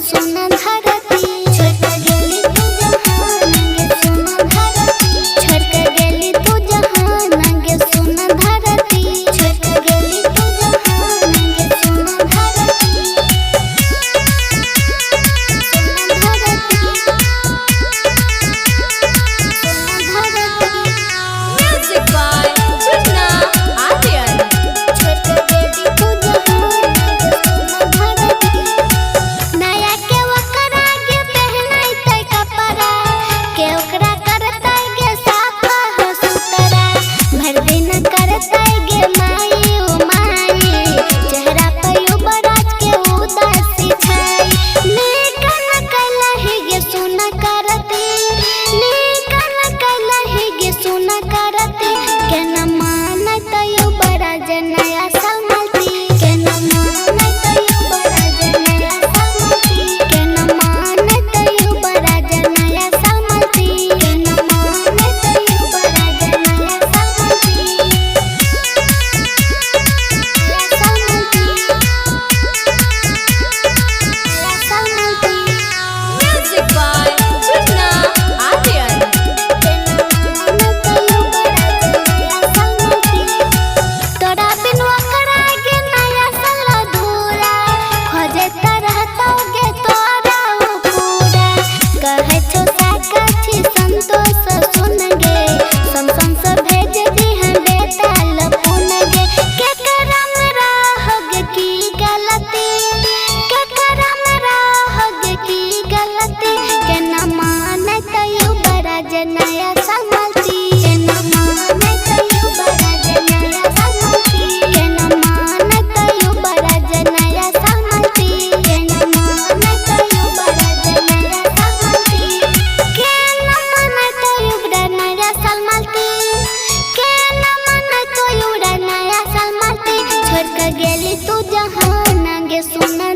सोना धरती छोड़ के गेली तू जहान गे सोना धरती छोड़ के गेली तू जहान गे सोना धरती छोड़ के गेली तू जहान गे सोना धरती Music by Jitna Aryan. छोड़ के गेली तू जहान गे सोना धरती नया के वकरा के पहनाई तै कपड़ा के ओकरा करतै गे साफा हसुतरा भर दिन करतै गे माई ओ माई चेहरा पे युवराज के उदासी छाई निकन कलहि गे सुना करती निकन कलहि गे सुना करती के न मानत युवराज नया संगति के न मानत युवराज नया संगति के न मानत युवराज नया संगति के न मानत युवराज नया संगति Music by Jitna Aryan. तोरा बिन वकरा के नया साल अधूरा खोजे रहतौ गे तोरा उ पूरा कहे छो साकछि संतोष सुन गे समसम से भेज दी हम बेटा लपुन गे के करम रहग की गलती के करम रहग की गलती के न मानत युवराज नया संगति के न मानत युवराज नया संगति के न मानत युवराज नया संगति के न मानत युवराज नया संगति के न मानत युवराज नया संगति के न मानत युवराज नया संगति छोड़ के गेली तू जहान गे सोना